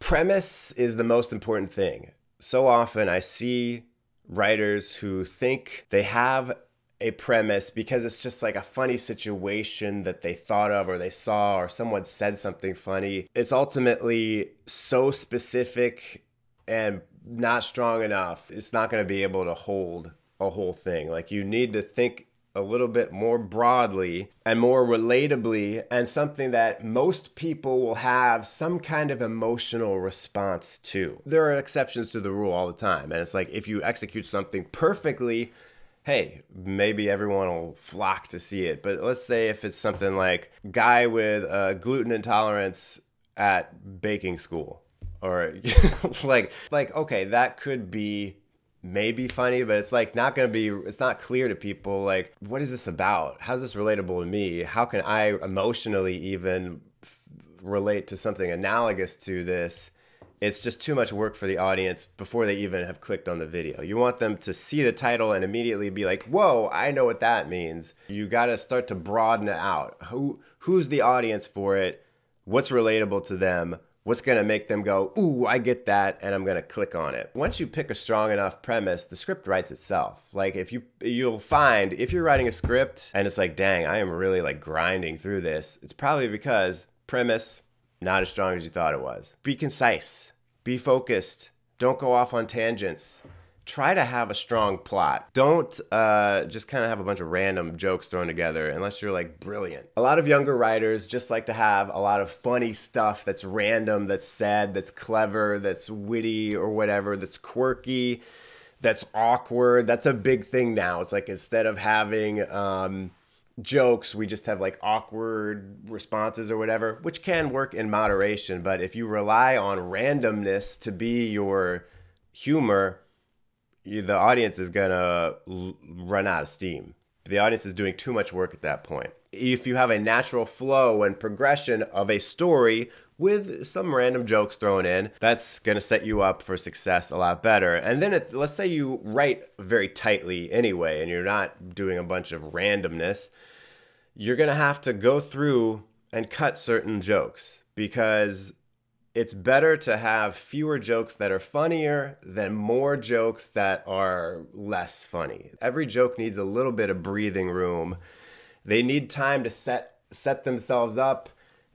Premise is the most important thing. So often I see writers who think they have a premise because it's just like a funny situation that they thought of or they saw or someone said something funny. It's ultimately so specific and not strong enough. It's not going to be able to hold a whole thing. Like, you need to think a little bit more broadly and more relatably, and something that most people will have some kind of emotional response to. There are exceptions to the rule all the time, and it's like, if you execute something perfectly, hey, maybe everyone will flock to see it. But let's say if it's something like guy with gluten intolerance at baking school, or like okay, that could be maybe funny, but it's like not gonna be, it's not clear to people, like, what is this about? How's this relatable to me? How can I emotionally even relate to something analogous to this? It's just too much work for the audience before they even have clicked on the video. You want them to see the title and immediately be like, whoa, I know what that means. You gotta start to broaden it out. Who's the audience for it? What's relatable to them? What's going to make them go, ooh, I get that, and I'm going to click on it. Once you pick a strong enough premise, the script writes itself. Like, if you'll find, if you're writing a script and it's like, dang, I am really like grinding through this, it's probably because premise, not as strong as you thought it was. Be concise. Be focused. Don't go off on tangents. Try to have a strong plot. Don't just kind of have a bunch of random jokes thrown together unless you're like brilliant. A lot of younger writers just like to have a lot of funny stuff that's random, that's said, that's clever, that's witty or whatever, that's quirky, that's awkward. That's a big thing now. It's like, instead of having jokes, we just have like awkward responses or whatever, which can work in moderation. But if you rely on randomness to be your humor, the audience is gonna run out of steam. The audience is doing too much work at that point. If you have a natural flow and progression of a story with some random jokes thrown in, that's gonna set you up for success a lot better. And then let's say you write very tightly anyway, and you're not doing a bunch of randomness, you're gonna have to go through and cut certain jokes, because it's better to have fewer jokes that are funnier than more jokes that are less funny. Every joke needs a little bit of breathing room. They need time to set themselves up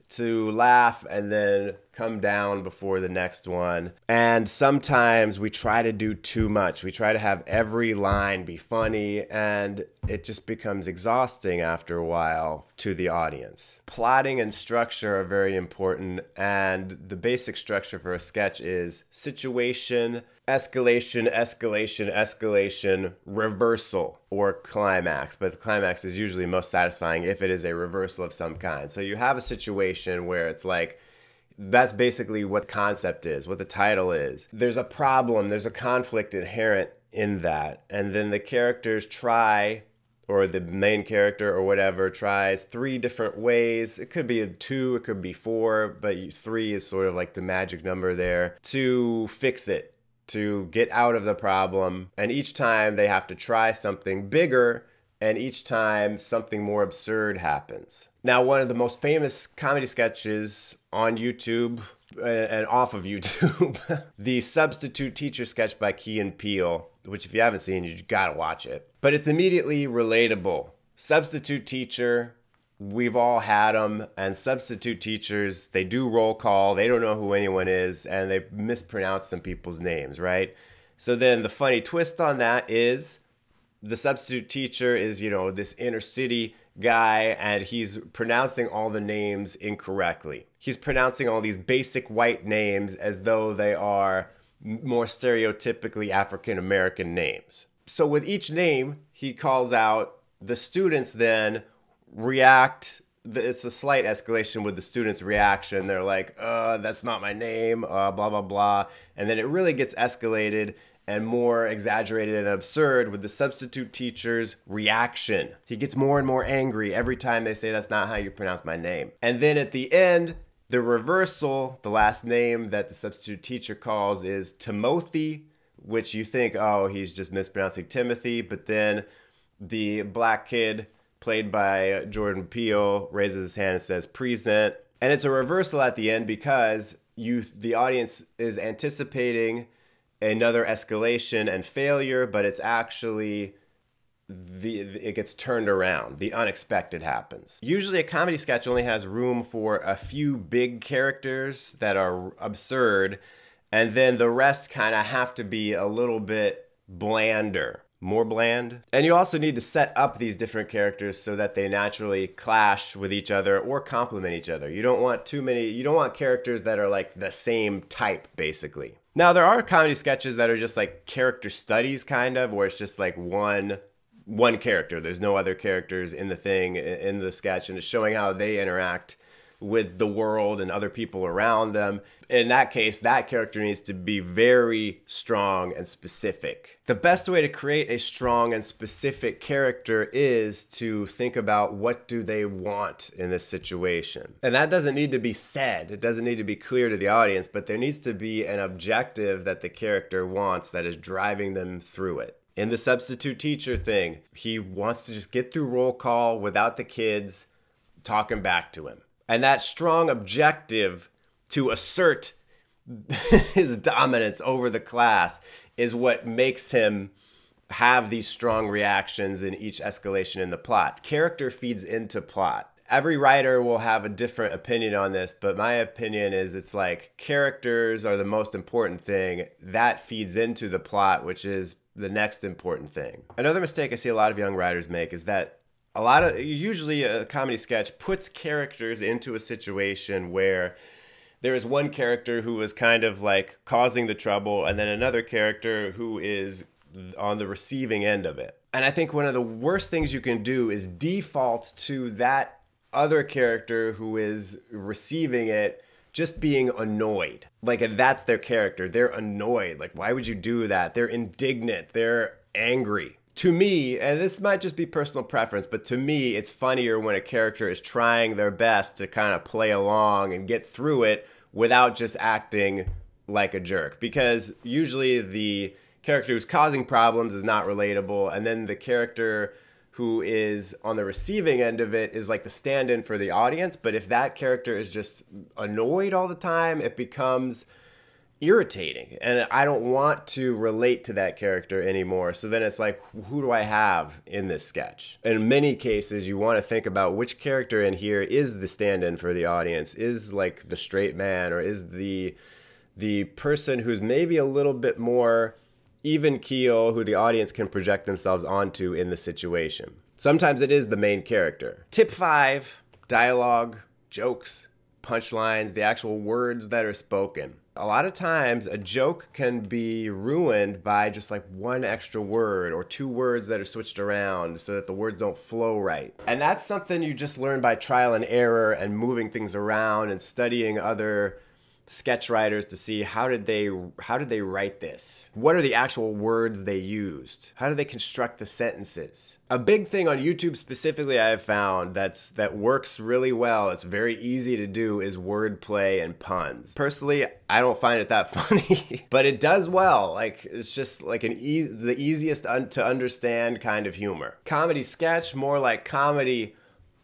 to laugh and then come down before the next one. And sometimes we try to do too much. We try to have every line be funny, and it just becomes exhausting after a while to the audience. Plotting and structure are very important, and the basic structure for a sketch is situation, escalation, escalation, escalation, reversal, or climax. But the climax is usually most satisfying if it is a reversal of some kind. So you have a situation where it's like, that's basically what the concept is, what the title is. There's a problem, there's a conflict inherent in that. And then the characters try, or the main character or whatever tries 3 different ways. It could be 2, it could be 4, but 3 is sort of like the magic number there, to fix it, to get out of the problem. And each time they have to try something bigger, and each time something more absurd happens. Now, one of the most famous comedy sketches on YouTube and off of YouTube, the Substitute Teacher sketch by Key and Peele, which if you haven't seen, you gotta watch it. But it's immediately relatable. Substitute teacher, we've all had them, and substitute teachers, they do roll call, they don't know who anyone is, and they mispronounce some people's names, right? So then the funny twist on that is the substitute teacher is, this inner city guy, and he's pronouncing all the names incorrectly. He's pronouncing all these basic white names as though they are more stereotypically African-American names. So with each name he calls out, the students then react. It's a slight escalation with the students' reaction. They're like, that's not my name, blah, blah, blah. And then it really gets escalated and more exaggerated and absurd with the substitute teacher's reaction. He gets more and more angry every time they say, that's not how you pronounce my name. And then at the end, the reversal, the last name that the substitute teacher calls is Timothy, which you think, oh, he's just mispronouncing Timothy. But then the black kid, played by Jordan Peele, raises his hand and says, present. And it's a reversal at the end because the audience is anticipating another escalation and failure, but it's actually it gets turned around. The unexpected happens. Usually a comedy sketch only has room for a few big characters that are absurd, and then the rest kind of have to be a little bit blander. More bland. And you also need to set up these different characters so that they naturally clash with each other or complement each other. You don't want you don't want characters that are like the same type, basically. Now, there are comedy sketches that are just like character studies, kind of, where it's just like one character. There's no other characters in the sketch, and it's showing how they interact with the world and other people around them. In that case, that character needs to be very strong and specific. The best way to create a strong and specific character is to think about what do they want in this situation. And that doesn't need to be said. It doesn't need to be clear to the audience, but there needs to be an objective that the character wants that is driving them through it. In the substitute teacher thing, he wants to just get through roll call without the kids talking back to him. And that strong objective to assert his dominance over the class is what makes him have these strong reactions in each escalation in the plot. Character feeds into plot. Every writer will have a different opinion on this, but my opinion is it's like characters are the most important thing. That feeds into the plot, which is the next important thing. Another mistake I see a lot of young writers make is that usually a comedy sketch puts characters into a situation where there is one character who is kind of like causing the trouble and then another character who is on the receiving end of it. And I think one of the worst things you can do is default to that other character who is receiving it just being annoyed. Like, that's their character. They're annoyed. Like, why would you do that? They're indignant. They're angry. To me, and this might just be personal preference, but to me, it's funnier when a character is trying their best to kind of play along and get through it without just acting like a jerk. Because usually the character who's causing problems is not relatable, and then the character who is on the receiving end of it is like the stand-in for the audience. But if that character is just annoyed all the time, it becomes irritating, and I don't want to relate to that character anymore. So then it's like, who do I have in this sketch? In many cases, you want to think about which character in here is the stand-in for the audience, is like the straight man, or is the person who's maybe a little bit more even keel, who the audience can project themselves onto in the situation. Sometimes it is the main character. Tip 5, dialogue, jokes, punchlines, the actual words that are spoken. A lot of times a joke can be ruined by just like one extra word or two words that are switched around so that the words don't flow right. And that's something you just learn by trial and error and moving things around and studying other sketch writers to see how did they write this? What are the actual words they used? How do they construct the sentences? A big thing on YouTube specifically I have found that works really well, it's very easy to do, is wordplay and puns. Personally, I don't find it that funny, but it does well. Like, it's just like the easiest to understand kind of humor. Comedy sketch, more like comedy,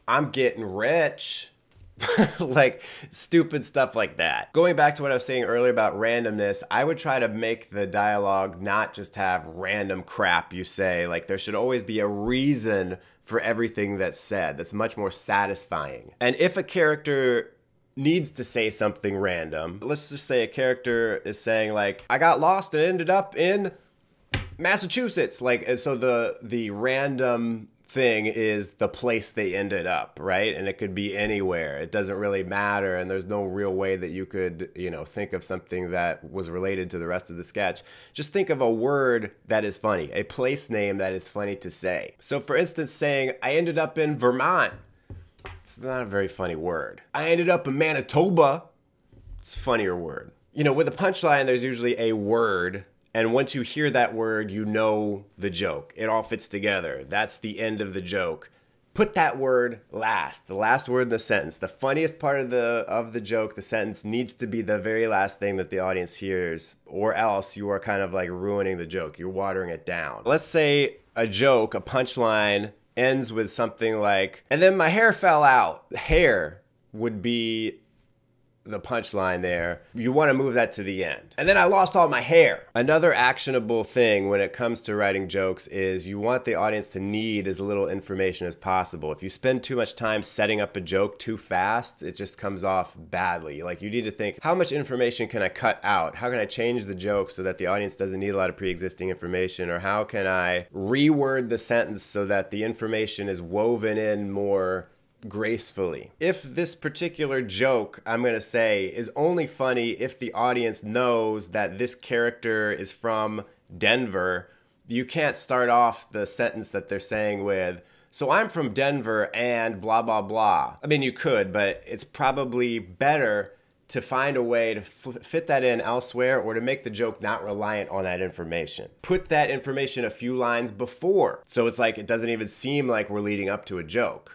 I'm getting rich. Like stupid stuff like that. Going back to what I was saying earlier about randomness, I would try to make the dialogue not just have random crap you say. Like, there should always be a reason for everything that's said that's much more satisfying. And if a character needs to say something random, let's just say a character is saying like, I got lost and ended up in Massachusetts. Like, and so the random thing is the place they ended up, right? And it could be anywhere. It doesn't really matter, and there's no real way that you could, think of something that was related to the rest of the sketch. Just think of a word that is funny, a place name that is funny to say. So for instance, saying, I ended up in Vermont. It's not a very funny word. I ended up in Manitoba. It's a funnier word. With a punchline, there's usually a word. And once you hear that word, you know the joke. It all fits together. That's the end of the joke. Put that word last, the last word in the sentence. The funniest part of the joke, the sentence, needs to be the very last thing that the audience hears, or else you are kind of like ruining the joke. You're watering it down. Let's say a joke, a punchline, ends with something like, and then my hair fell out. Hair would be the punchline there, you want to move that to the end. And then I lost all my hair. Another actionable thing when it comes to writing jokes is you want the audience to need as little information as possible. If you spend too much time setting up a joke too fast, it just comes off badly. Like, you need to think, how much information can I cut out? How can I change the joke so that the audience doesn't need a lot of pre-existing information? Or how can I reword the sentence so that the information is woven in more gracefully? If this particular joke, I'm going to say, is only funny if the audience knows that this character is from Denver, you can't start off the sentence that they're saying with, so I'm from Denver and blah, blah, blah. I mean, you could, but it's probably better to find a way to fit that in elsewhere, or to make the joke not reliant on that information. Put that information a few lines before, so it's like it doesn't even seem like we're leading up to a joke.